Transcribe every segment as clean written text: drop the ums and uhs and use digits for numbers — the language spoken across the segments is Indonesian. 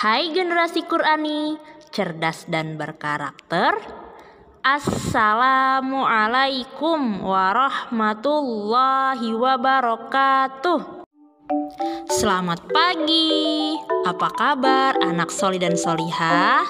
Hai generasi Qur'ani, cerdas dan berkarakter. Assalamualaikum warahmatullahi wabarakatuh. Selamat pagi, apa kabar anak soli dan solihah?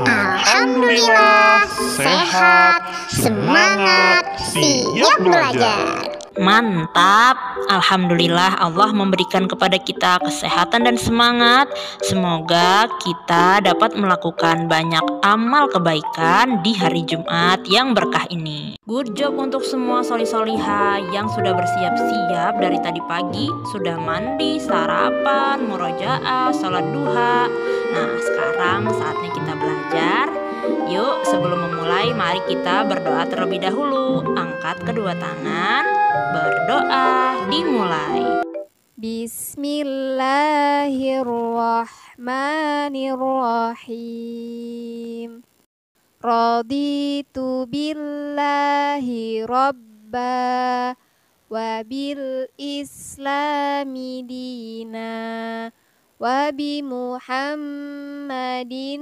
Alhamdulillah, sehat, semangat, siap belajar. Mantap, alhamdulillah Allah memberikan kepada kita kesehatan dan semangat. Semoga kita dapat melakukan banyak amal kebaikan di hari Jumat yang berkah ini. Good job untuk semua soli-solihah yang sudah bersiap-siap dari tadi pagi. Sudah mandi, sarapan, murojaah, sholat duha. Nah, sekarang saatnya kita belajar. Yuk, sebelum memulai, mari kita berdoa terlebih dahulu. Angkat kedua tangan, berdoa, dimulai. Bismillahirrahmanirrahim. Raditu billahi rabba wa bil islami dina wa bi Muhammadin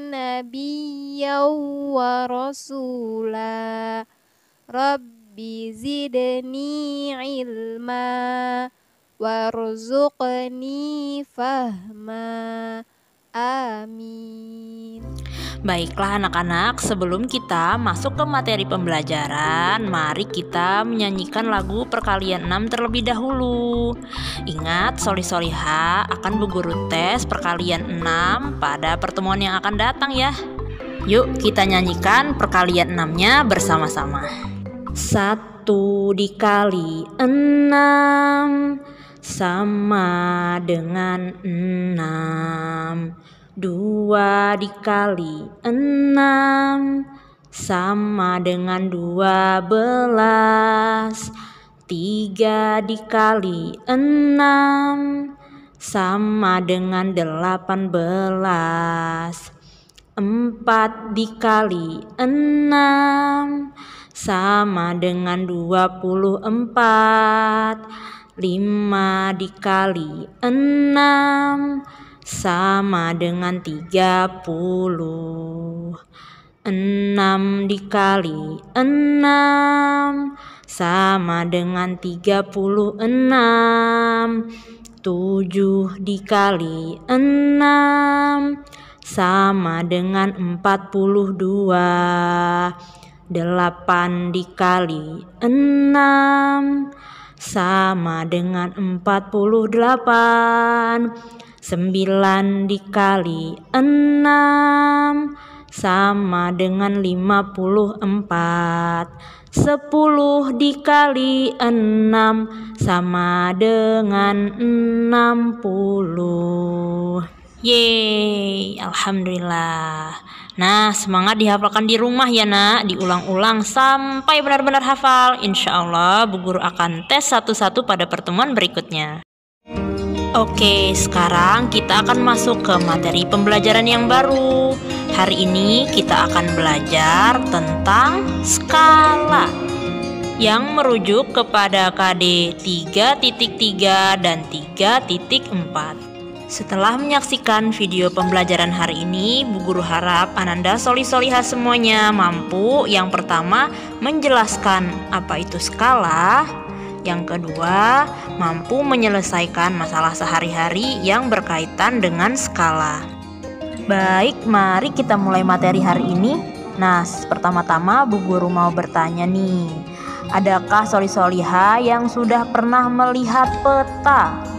nabiyyan wa rasula. Rabbi zidni ilma warzuqni fahma. Amin. Baiklah anak-anak, sebelum kita masuk ke materi pembelajaran, mari kita menyanyikan lagu perkalian 6 terlebih dahulu. Ingat, soli-solihah akan berguru tes perkalian 6 pada pertemuan yang akan datang ya. Yuk kita nyanyikan perkalian 6-nya bersama-sama. 1 dikali 6 sama dengan 6. 2 dikali 6 sama dengan 12. 3 dikali 6 sama dengan 18. 4 dikali 6 sama dengan 24. 5 dikali 6 sama dengan 30. 6 dikali 6 sama dengan 36. 7 dikali 6 sama dengan 42. 8 dikali 6 sama dengan 48. 9 dikali 6 sama dengan 54. 10 dikali 6 sama dengan 60. Yeay, alhamdulillah. Nah, semangat dihafalkan di rumah ya nak, diulang-ulang sampai benar-benar hafal. Insya Allah Bu Guru akan tes satu-satu pada pertemuan berikutnya. Oke, sekarang kita akan masuk ke materi pembelajaran yang baru. Hari ini kita akan belajar tentang skala yang merujuk kepada KD 3.3 dan 3.4. Setelah menyaksikan video pembelajaran hari ini, Bu Guru harap Ananda soli-solihah semuanya mampu yang pertama menjelaskan apa itu skala, yang kedua mampu menyelesaikan masalah sehari-hari yang berkaitan dengan skala. Baik, mari kita mulai materi hari ini. Nah, pertama-tama Bu Guru mau bertanya nih, adakah soli-solihah yang sudah pernah melihat peta?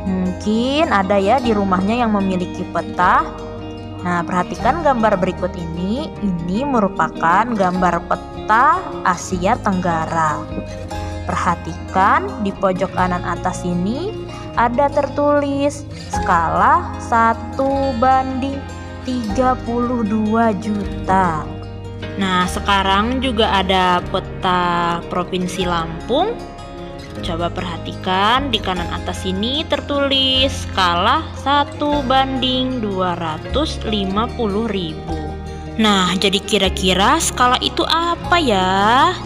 Mungkin ada ya di rumahnya yang memiliki peta. Nah, perhatikan gambar berikut ini. Ini merupakan gambar peta Asia Tenggara. Perhatikan di pojok kanan atas ini ada tertulis skala 1:32 juta. Nah, sekarang juga ada peta Provinsi Lampung. Coba perhatikan di kanan atas ini tertulis skala 1:250.000. Nah, jadi kira-kira skala itu apa ya?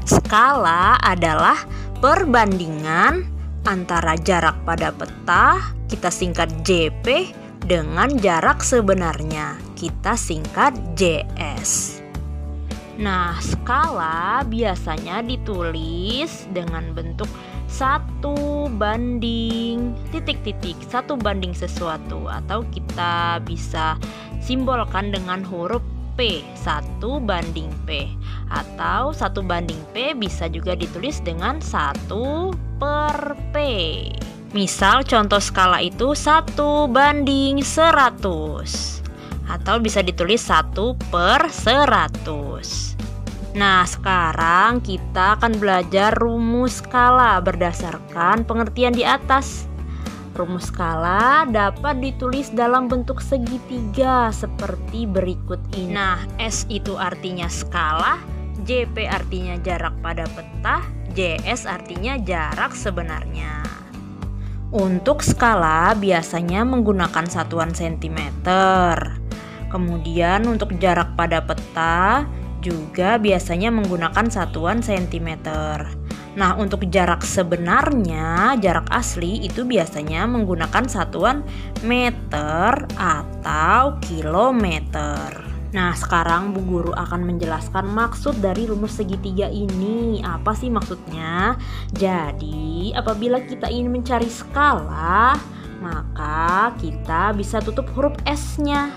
Skala adalah perbandingan antara jarak pada peta, kita singkat JP, dengan jarak sebenarnya, kita singkat JS. Nah, skala biasanya ditulis dengan bentuk 1 banding titik-titik, 1 banding sesuatu, atau kita bisa simbolkan dengan huruf P, 1 banding P, atau 1 banding P bisa juga ditulis dengan 1 per P. Misal contoh skala itu 1 banding 100, atau bisa ditulis 1 per 100. Nah, sekarang kita akan belajar rumus skala berdasarkan pengertian di atas. Rumus skala dapat ditulis dalam bentuk segitiga seperti berikut ini. Nah, S itu artinya skala, JP artinya jarak pada peta, JS artinya jarak sebenarnya. Untuk skala biasanya menggunakan satuan cm. Kemudian untuk jarak pada peta juga biasanya menggunakan satuan cm. Nah, untuk jarak sebenarnya, jarak asli itu biasanya menggunakan satuan meter atau kilometer. Nah, sekarang Bu Guru akan menjelaskan maksud dari rumus segitiga ini. Apa sih maksudnya? Jadi, apabila kita ingin mencari skala, maka kita bisa tutup huruf S-nya.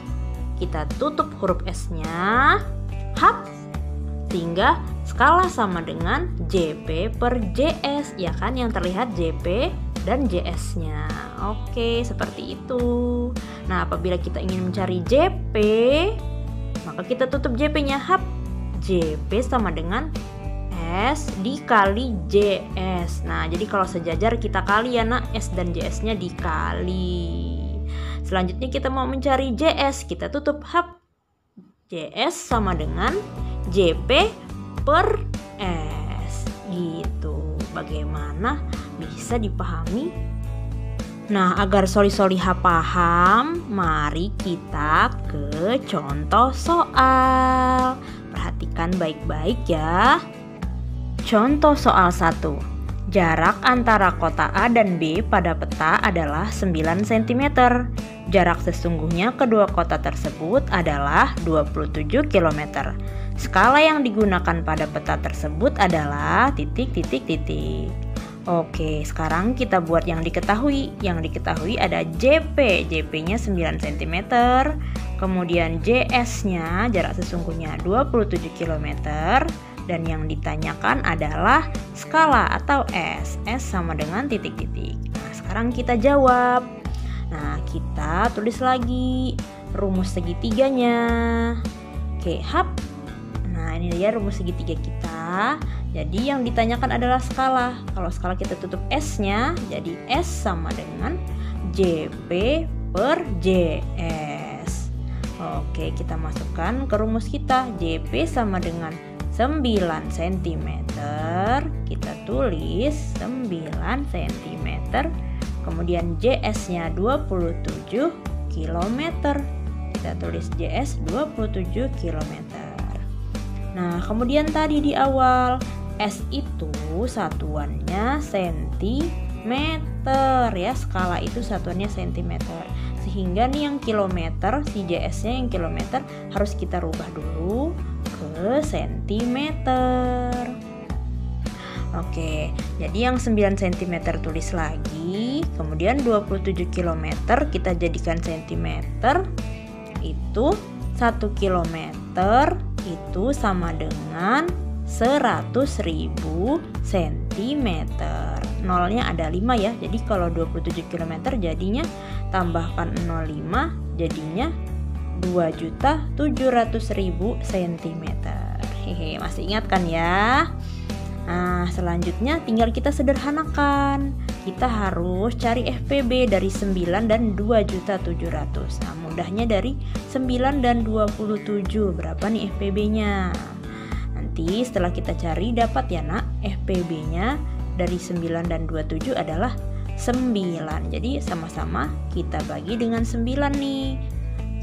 Kita tutup huruf S-nya, sehingga skala sama dengan JP per JS, ya kan, yang terlihat JP dan JS-nya. Oke, seperti itu. Nah, apabila kita ingin mencari JP, maka kita tutup JP-nya, JP sama dengan S dikali JS. Nah, jadi kalau sejajar kita kali ya nak, S dan JS-nya dikali. Selanjutnya kita mau mencari JS, kita tutup JS sama dengan JP per S. Gitu. Bagaimana? Bisa dipahami? Nah, agar soli-solihah paham, mari kita ke contoh soal. Perhatikan baik-baik ya. Contoh soal 1. Jarak antara kota A dan B pada peta adalah 9 cm. Jarak sesungguhnya kedua kota tersebut adalah 27 km. Skala yang digunakan pada peta tersebut adalah titik-titik-titik. Oke, sekarang kita buat yang diketahui. Yang diketahui ada JP. JP-nya 9 cm. Kemudian JS-nya jarak sesungguhnya 27 km. Dan yang ditanyakan adalah skala atau S. S sama dengan titik-titik. Nah, sekarang kita jawab. Nah, kita tulis lagi rumus segitiganya. Oke, Nah, ini dia rumus segitiga kita. Jadi yang ditanyakan adalah skala. Kalau skala kita tutup S-nya, jadi S sama dengan JP per JS. Oke, kita masukkan ke rumus kita. JP sama dengan 9 cm. Kita tulis 9 cm. Kemudian JS-nya 27 km. Kita tulis JS 27 km. Nah, kemudian tadi di awal S itu satuannya cm ya, skala itu satuannya cm. Sehingga nih yang kilometer, si JS-nya yang kilometer harus kita rubah dulu ke cm. Oke, jadi yang 9 cm tulis lagi. Kemudian 27 km kita jadikan cm. Itu 1 km itu sama dengan 100.000 cm. Nolnya ada 5 ya. Jadi kalau 27 km jadinya tambahkan 05 jadinya 2.700.000 cm. Hehe, masih ingat kan ya? Nah, selanjutnya tinggal kita sederhanakan. Kita harus cari FPB dari 9 dan 2.700.000. Nah, mudahnya dari 9 dan 27. Berapa nih FPB-nya? Nanti setelah kita cari dapat ya nak, FPB-nya dari 9 dan 27 adalah 9. Jadi sama-sama kita bagi dengan 9 nih.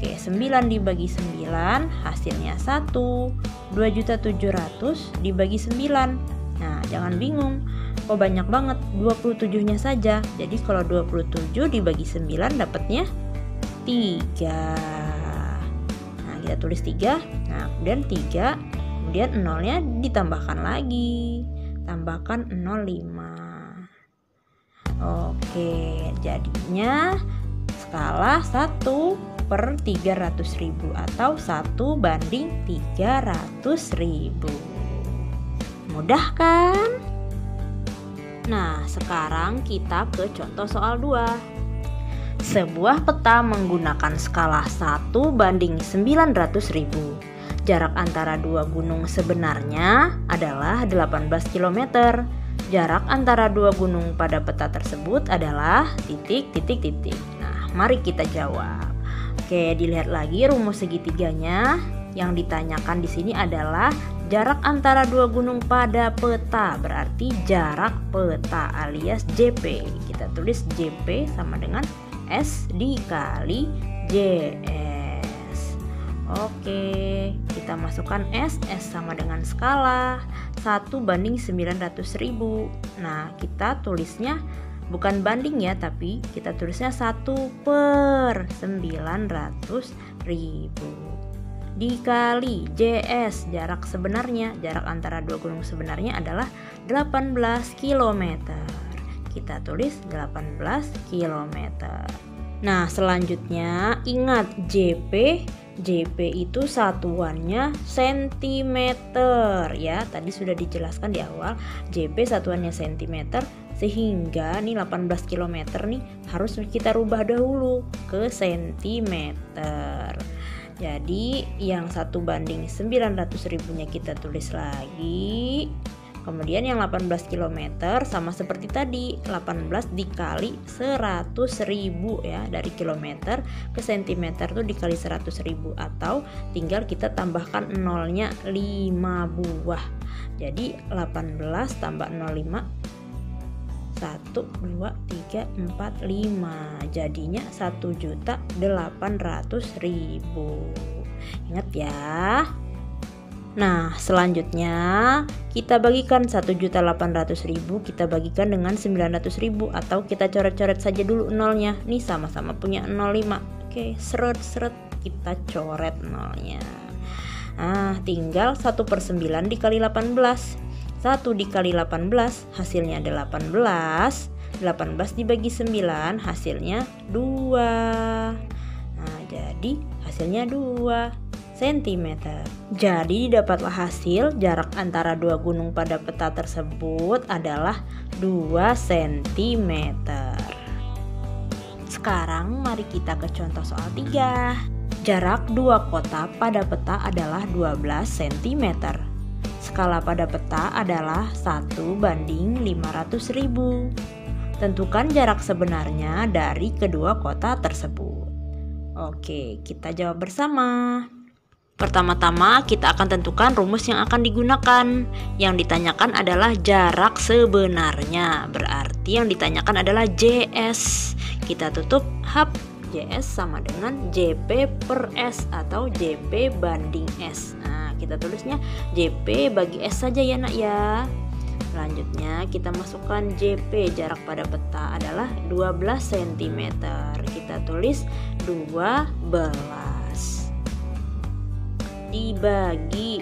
Oke, 9 dibagi 9 hasilnya 1. 2.700.000 dibagi 9. Nah, jangan bingung. Oh banyak banget, 27-nya saja. Jadi kalau 27 dibagi 9 dapatnya 3. Nah kita tulis 3. Nah kemudian 3, kemudian 0-nya ditambahkan lagi. Tambahkan 0,5. Oke, jadinya skala 1/300.000 atau 1/300.000. Mudah kan? Nah, sekarang kita ke contoh soal 2. Sebuah peta menggunakan skala 1/900.000. Jarak antara dua gunung sebenarnya adalah 18 km. Jarak antara dua gunung pada peta tersebut adalah titik. Nah, mari kita jawab. Oke, dilihat lagi rumus segitiganya. Yang ditanyakan di sini adalah jarak antara dua gunung pada peta, berarti jarak peta alias JP. Kita tulis JP sama dengan S dikali JS. Oke, kita masukkan S sama dengan skala 1/900.000. Nah, kita tulisnya bukan banding ya, tapi kita tulisnya 1/900.000 dikali JS, jarak sebenarnya. Jarak antara dua gunung sebenarnya adalah 18 km. Kita tulis 18 km. Nah, selanjutnya ingat JP itu satuannya sentimeter ya. Tadi sudah dijelaskan di awal, JP satuannya sentimeter, sehingga nih 18 km nih harus kita rubah dahulu ke sentimeter. Jadi yang 1/900.000-nya kita tulis lagi. Kemudian yang 18 km sama seperti tadi, 18 dikali 100.000 ya. Dari kilometer ke sentimeter tuh dikali 100.000, atau tinggal kita tambahkan nolnya 5 buah. Jadi 18 tambah 05, 1, 2, 3, 4, 5. Jadinya 1.800.000. Ingat ya. Nah, selanjutnya kita bagikan 1.800.000 kita bagikan dengan 900.000, atau kita coret-coret saja dulu nolnya. Nih sama-sama punya 0,5. Oke, seret kita coret nolnya. Nah, tinggal 1/9 dikali 18. 1 dikali 18 hasilnya 18. 18 dibagi 9 hasilnya 2. Nah, jadi hasilnya 2 cm. Jadi dapatlah hasil jarak antara dua gunung pada peta tersebut adalah 2 cm. Sekarang mari kita ke contoh soal 3. Jarak dua kota pada peta adalah 12 cm. Skala pada peta adalah 1/500.000. Tentukan jarak sebenarnya dari kedua kota tersebut. Oke, kita jawab bersama. Pertama-tama kita akan tentukan rumus yang akan digunakan. Yang ditanyakan adalah jarak sebenarnya, berarti yang ditanyakan adalah JS. Kita tutup hap. JS sama dengan JP per S atau JP banding S. Nah, kita tulisnya JP bagi S saja ya nak ya. Selanjutnya kita masukkan JP, jarak pada peta adalah 12 cm. Kita tulis 12 dibagi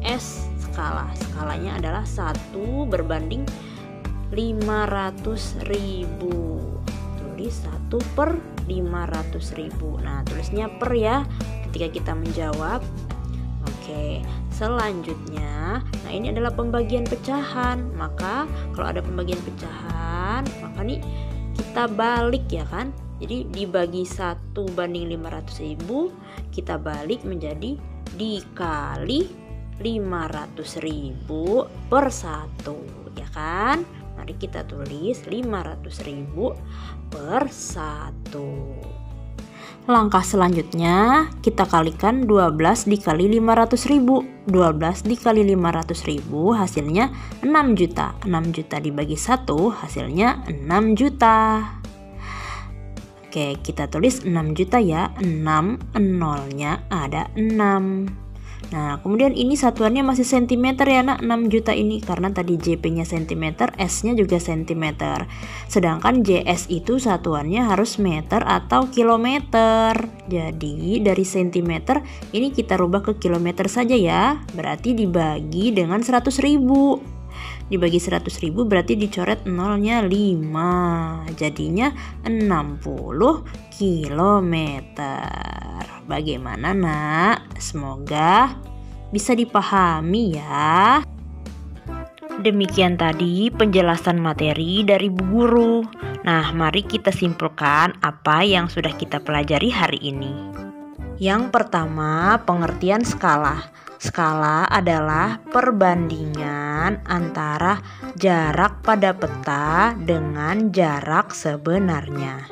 S, skalanya adalah 1/500.000. Tulis 1/500.000. Nah, tulisnya per ya ketika kita menjawab. Oke, selanjutnya, nah ini adalah pembagian pecahan. Maka kalau ada pembagian pecahan, maka nih kita balik ya kan. Jadi dibagi 1/500.000, kita balik menjadi dikali 500.000 per 1 ya kan. Mari kita tulis 500.000 per 1. Langkah selanjutnya kita kalikan 12 dikali 500.000. 12 dikali 500.000 hasilnya 6 juta. 6 juta dibagi 1 hasilnya 6 juta. Oke, kita tulis 6 juta ya. 6 nolnya ada 6. Nah, kemudian ini satuannya masih cm ya nak, 6 juta ini karena tadi JP-nya cm, S-nya juga cm. Sedangkan JS itu satuannya harus meter atau kilometer. Jadi dari cm ini kita rubah ke kilometer saja ya. Berarti dibagi dengan 100.000. Dibagi 100.000 berarti dicoret nolnya 5. Jadinya 60 kilometer. Bagaimana nak? Semoga bisa dipahami ya. Demikian tadi penjelasan materi dari Bu Guru. Nah, mari kita simpulkan apa yang sudah kita pelajari hari ini. Yang pertama, pengertian skala. Skala adalah perbandingan antara jarak pada peta dengan jarak sebenarnya.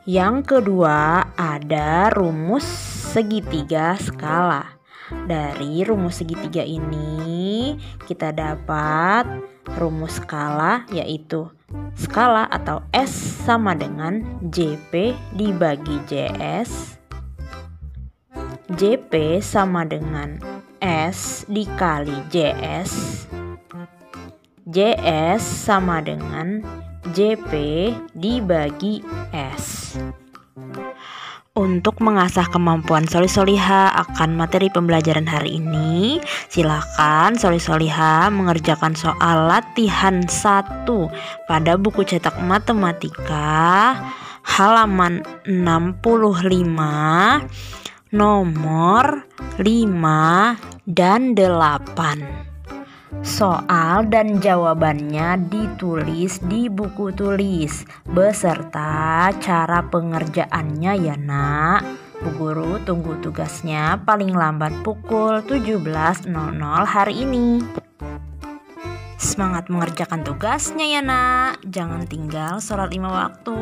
Yang kedua, ada rumus segitiga skala. Dari rumus segitiga ini kita dapat rumus skala, yaitu skala atau S sama dengan JP dibagi JS. JP sama dengan S dikali JS. JS sama dengan JP dibagi S. Untuk mengasah kemampuan soli-soliha akan materi pembelajaran hari ini, silakan soli-soliha mengerjakan soal latihan 1 pada buku cetak matematika halaman 65, nomor 5 dan 8. Soal dan jawabannya ditulis di buku tulis beserta cara pengerjaannya ya nak. Bu Guru tunggu tugasnya paling lambat pukul 17.00 hari ini. Semangat mengerjakan tugasnya ya nak. Jangan tinggal sholat 5 waktu.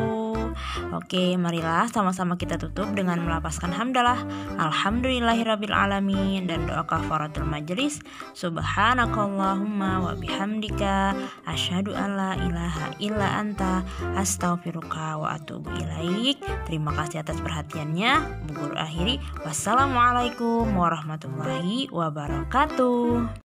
Oke, marilah sama-sama kita tutup dengan melafazkan hamdalah. Alhamdulillahirabbil alamin dan doa kafaratul majelis. Subhanakallahumma wa bihamdika asyhadu an la ilaha illa anta astaghfiruka wa atubu ilaik. Terima kasih atas perhatiannya. Bu Guru akhiri. Wassalamualaikum warahmatullahi wabarakatuh.